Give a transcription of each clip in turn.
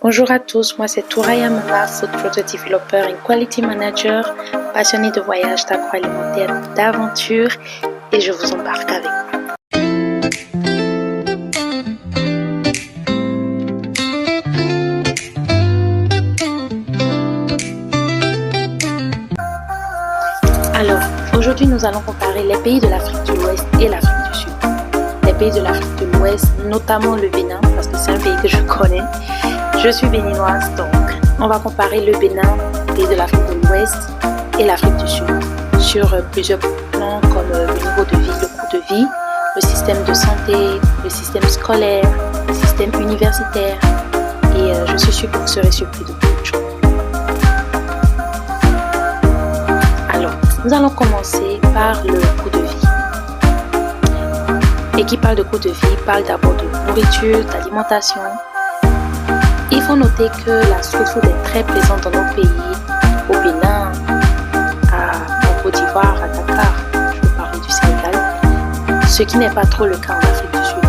Bonjour à tous, moi c'est Touraya Mama, Food Product Developer et Quality Manager, passionnée de voyage, d'agroalimentaire, d'aventure et je vous embarque avec moi. Alors, aujourd'hui nous allons comparer les pays de l'Afrique de l'Ouest et l'Afrique du Sud. Les pays de l'Afrique de l'Ouest, notamment le Bénin, parce que c'est un pays que je connais. Je suis béninoise, donc on va comparer le Bénin, pays de l'Afrique de l'Ouest et l'Afrique du Sud sur plusieurs plans comme le niveau de vie, le coût de vie, le système de santé, le système scolaire, le système universitaire et je suis sûre que vous serez surpris de beaucoup de choses. Alors, nous allons commencer par le coût de vie. Et qui parle de coût de vie, parle d'abord de nourriture, d'alimentation. Il faut noter que la street food est très présente dans nos pays, au Bénin, en Côte d'Ivoire, à Dakar, je veux parler du Sénégal, ce qui n'est pas trop le cas en Afrique du Sud.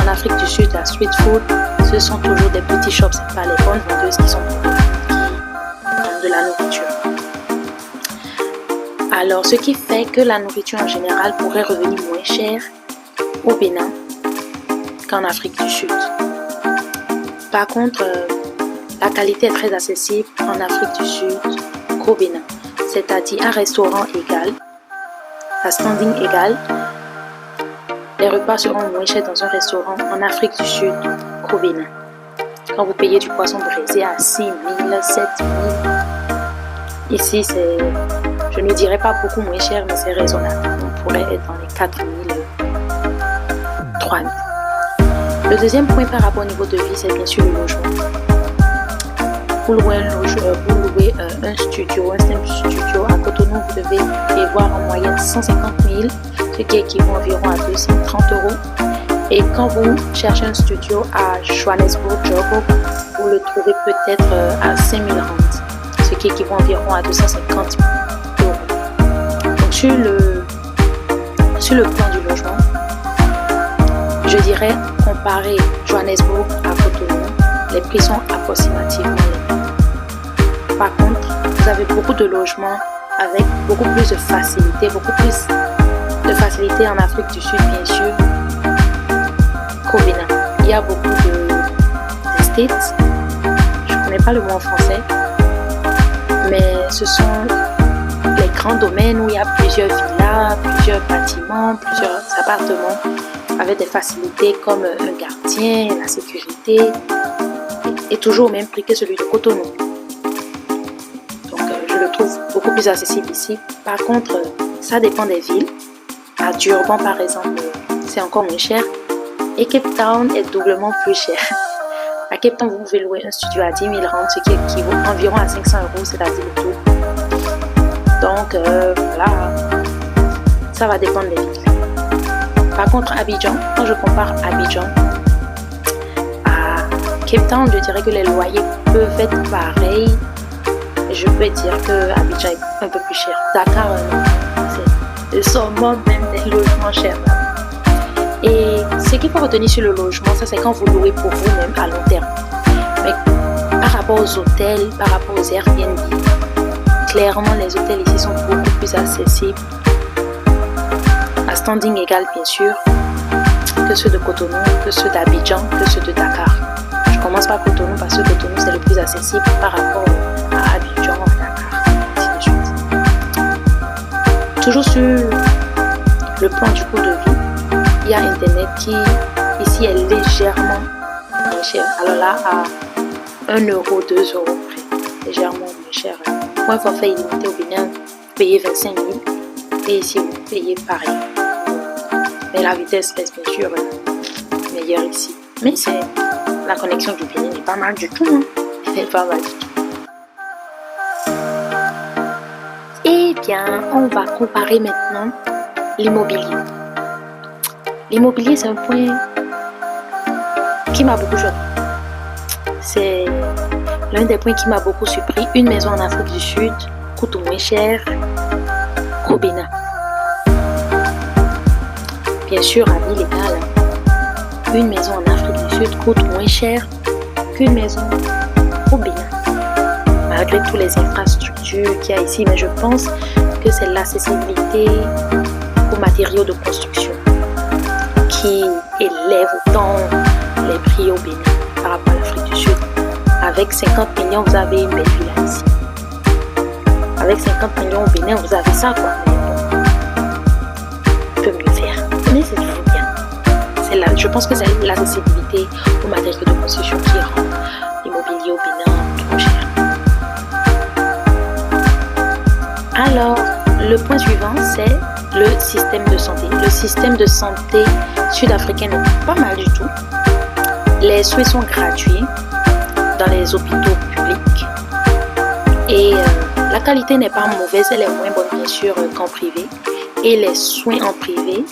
En Afrique du Sud, la street food, ce sont toujours des petits shops, c'est pas les bonnes vendeuses qui vendent de la nourriture. Alors, ce qui fait que la nourriture en général pourrait revenir moins cher au Bénin qu'en Afrique du Sud. Par contre, la qualité est très accessible en Afrique du Sud qu'au Bénin. C'est-à-dire un restaurant égal, à standing égal, les repas seront moins chers dans un restaurant en Afrique du Sud qu'au Bénin. Quand vous payez du poisson braisé à 6 000, 7 000, ici c'est, je ne dirais pas beaucoup moins cher, mais c'est raisonnable. On pourrait être dans les 4 000, 3 000. Le deuxième point par rapport au niveau de vie, c'est bien sûr le logement. Pour louer un studio, un simple studio à Cotonou, vous devez prévoir en moyenne 150 000, ce qui équivaut environ à 230 €. Et quand vous cherchez un studio à Johannesburg, Joburg, vous le trouvez peut-être à 5 000 rands, ce qui équivaut environ à 250 €. Donc sur le plan du logement, je dirais, comparer Johannesburg à Cotonou, les prix sont approximativement les mêmes. Par contre, vous avez beaucoup de logements avec beaucoup plus de facilité, en Afrique du Sud, bien sûr, qu'au Bénin. Il y a beaucoup d'estates, je ne connais pas le mot en français, mais ce sont les grands domaines où il y a plusieurs villas, plusieurs bâtiments, plusieurs appartements, avec des facilités comme un gardien, la sécurité, et toujours au même prix que celui de Cotonou. Donc je le trouve beaucoup plus accessible ici. Par contre, ça dépend des villes. À Durban par exemple, c'est encore moins cher. Et Cape Town est doublement plus cher. À Cape Town, vous pouvez louer un studio à 10 000 rands, ce qui équivaut environ à 500 €, c'est-à-dire le double. Donc voilà, ça va dépendre des villes. Par contre, Abidjan, quand je compare Abidjan à Cape Town, je dirais que les loyers peuvent être pareils. Je peux dire que Abidjan est un peu plus cher. Dakar, c'est le summum même des logements chers. Et ce qu'il faut retenir sur le logement, ça c'est quand vous louez pour vous-même à long terme. Mais par rapport aux hôtels, par rapport aux Airbnb, clairement les hôtels ici sont beaucoup plus accessibles. À standing égal bien sûr, que ceux de Cotonou, que ceux d'Abidjan, que ceux de Dakar. Je commence par Cotonou parce que Cotonou c'est le plus accessible par rapport à Abidjan, à Dakar, ainsi de suite. Toujours sur le plan du coût de vie, il y a Internet qui ici est légèrement moins cher. Alors là, à 1 €, 2 € près, légèrement moins cher. Pour un forfait illimité au Bénin, vous payez 25 000 et ici vous payez pareil. Mais la vitesse reste bien sûr meilleure ici. Mais c'est la connexion du Bénin n'est pas mal du tout. Hein? Elle n'est pas mal du tout. Eh bien, on va comparer maintenant l'immobilier. L'immobilier, c'est un point qui m'a beaucoup choqué. C'est l'un des points qui m'a beaucoup surpris. Une maison en Afrique du Sud coûte moins cher qu'au Bénin. Bien sûr, à vie légale, une maison en Afrique du Sud coûte moins cher qu'une maison au Bénin, malgré toutes les infrastructures qu'il y a ici, mais je pense que c'est l'accessibilité aux matériaux de construction qui élève autant les prix au Bénin par rapport à l'Afrique du Sud. Avec 50 millions, vous avez une belle villa ici. Avec 50 millions au Bénin, vous avez ça, quoi. On peut mieux faire. Mais c'est toujours bien. Je pense que c'est l'accessibilité aux matériaux de construction qui rend l'immobilier au Bénin trop cher. Alors, le point suivant, c'est le système de santé. Le système de santé sud-africain n'est pas mal du tout. Les soins sont gratuits dans les hôpitaux publics et la qualité n'est pas mauvaise, elle est moins bonne bien sûr qu'en privé, et les soins en privé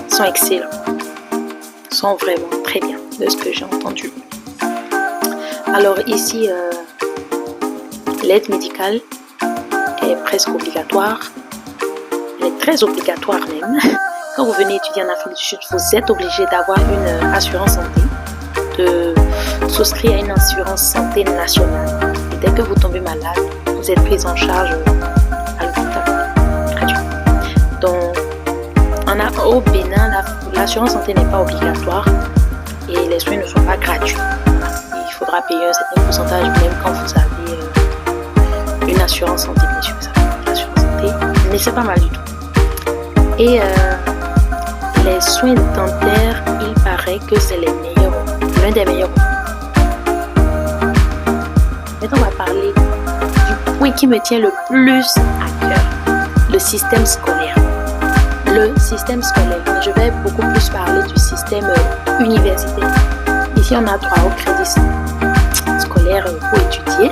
sont excellents, sont vraiment très bien de ce que j'ai entendu. Alors ici, l'aide médicale est presque obligatoire, elle est très obligatoire même. Quand vous venez étudier en Afrique du Sud, vous êtes obligé d'avoir une assurance santé, de souscrire à une assurance santé nationale. Et dès que vous tombez malade, vous êtes pris en charge à l'hôpital, gratuit. Donc, au Bénin, l'assurance santé n'est pas obligatoire et les soins ne sont pas gratuits. Il faudra payer un certain pourcentage même quand vous avez une assurance santé, bien sûr, ça, l'assurance santé, mais c'est pas mal du tout. Et les soins dentaires, il paraît que c'est l'un des meilleurs. Maintenant, on va parler du point qui me tient le plus à cœur, le système scolaire. Le système scolaire. Je vais beaucoup plus parler du système universitaire. Ici, on a droit au crédit scolaire pour étudier.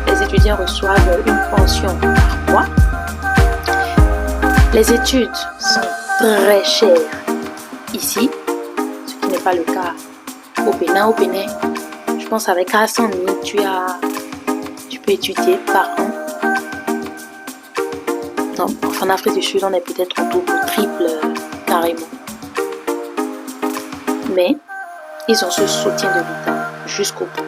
Les étudiants reçoivent une pension par mois. Les études sont très chères ici, ce qui n'est pas le cas au Bénin. Au Bénin, je pense avec 400 000, tu peux étudier par an. Non, en Afrique du Sud, on est peut-être au double, au triple carrément. Mais ils ont ce soutien de l'État jusqu'au bout.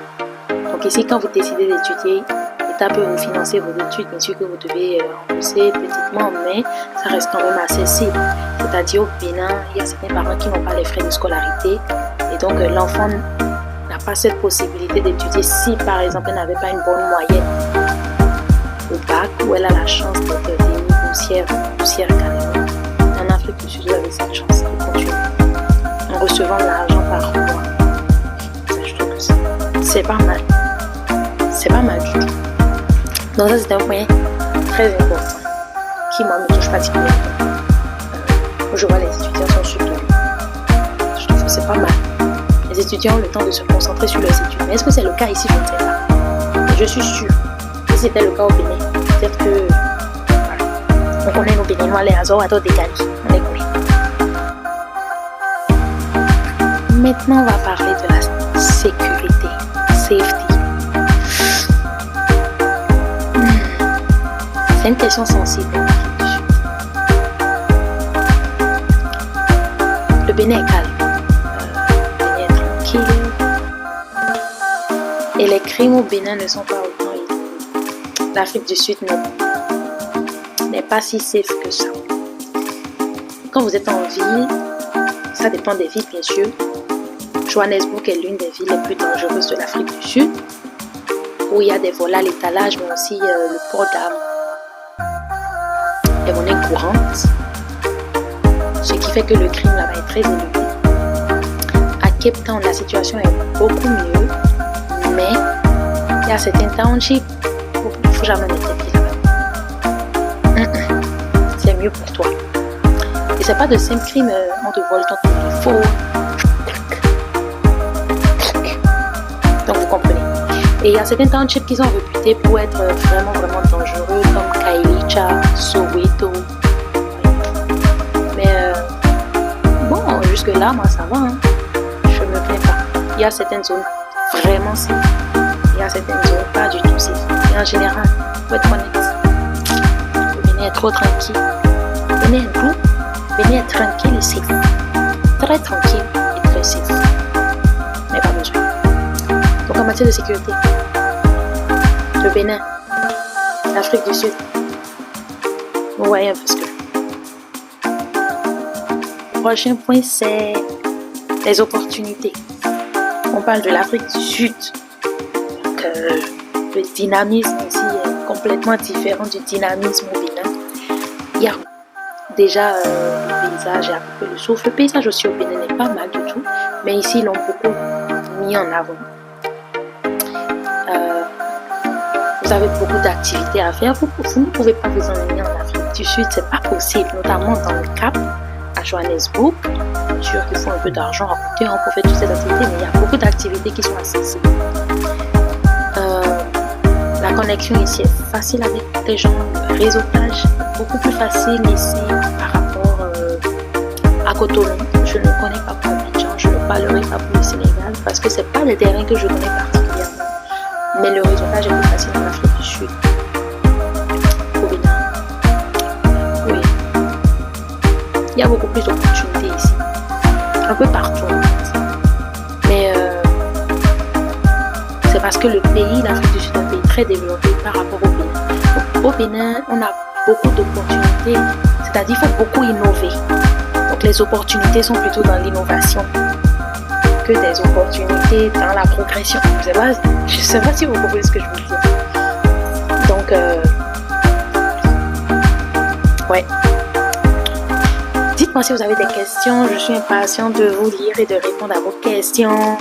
Donc ici, quand vous décidez d'étudier, l'État peut vous financer vos études, bien sûr que vous devez rembourser petitement, mais ça reste quand même accessible. C'est-à-dire au Bénin, il y a certains parents qui n'ont pas les frais de scolarité et donc l'enfant n'a pas cette possibilité d'étudier si par exemple elle n'avait pas une bonne moyenne au bac, ou elle a la chance d'être démise poussière carrément. En Afrique du Sud, vous avez cette chance de continuer en recevant l'argent par mois. Ça, je trouve que c'est pas mal. C'est pas mal du tout. Donc ça, c'est un point très important qui, moi, me touche particulièrement. Je vois les étudiants sont soutenus. Je trouve que c'est pas mal. Les étudiants ont le temps de se concentrer sur leurs études. Mais est-ce que c'est le cas ici? Je ne sais pas. Et je suis sûre que si c'était le cas au Bénin, peut-être que voilà, on connaît nos Béninois, les Azores, à d'autres décalés. On les connaît. Maintenant, on va parler de la sécurité, safety. C'est une question sensible. Le Bénin est calme. Le Bénin est tranquille. Et les crimes au Bénin ne sont pas autant élevés. L'Afrique du Sud n'est pas si safe que ça. Quand vous êtes en ville, ça dépend des villes bien sûr. Johannesburg est l'une des villes les plus dangereuses de l'Afrique du Sud, où il y a des vols à l'étalage, mais aussi le port d'armes, les monnaies courantes, ce qui fait que le crime là-bas est très élevé. À Cape Town, la situation est beaucoup mieux, mais il y a certains townships où il ne faut jamais mettre les pieds là-bas. C'est mieux pour toi. Et c'est pas de simple crime, on te vole ton téléphone. Donc vous comprenez. Et il y a certains townships qui sont réputés pour être vraiment dangereux, comme Kailicha, Soweto. Mais bon, jusque là, moi ça va. Hein. Je me plains pas. Il y a certaines zones vraiment safe. Il y a certaines zones pas du tout safe. Et en général, faut être honnête. Le Bénin est trop tranquille. Le Bénin est doux. Le Bénin est tranquille et safe. Très tranquille et très safe. Mais pas besoin. Donc en matière de sécurité, le Bénin, l'Afrique du Sud. Vous voyez un peu ce que je veux. Le prochain point, c'est les opportunités. On parle de l'Afrique du Sud. Donc, le dynamisme ici est complètement différent du dynamisme au Bénin. Il y a déjà le paysage et à peu près le souffle. Le paysage aussi au Bénin n'est pas mal du tout, mais ici ils l'ont beaucoup mis en avant. Vous avez beaucoup d'activités à faire. Vous ne pouvez pas vous ennuyer en Afrique du Sud, c'est pas possible, notamment dans le Cap, à Johannesburg. Bien sûr qu'il faut un peu d'argent à côté pour faire toutes ces activités, mais il y a beaucoup d'activités qui sont accessibles. La connexion ici est facile avec les gens, le réseautage est beaucoup plus facile ici par rapport à Cotonou. Je ne connais pas pour Abidjan, je ne parlerai pas pour le Sénégal parce que ce n'est pas les terrains que je connais particulièrement. Mais le réseautage est plus facile en Afrique du Sud. Au Bénin. Oui. Il y a beaucoup plus d'opportunités ici. Un peu partout en fait. Mais c'est parce que le pays, l'Afrique du Sud, est un pays très développé par rapport au Bénin. Donc, au Bénin, on a beaucoup d'opportunités, c'est-à-dire qu'il faut beaucoup innover. Donc les opportunités sont plutôt dans l'innovation que des opportunités dans la progression. Je ne sais pas si vous comprenez ce que je veux dire. Donc, ouais. Dites-moi si vous avez des questions, je suis impatiente de vous lire et de répondre à vos questions.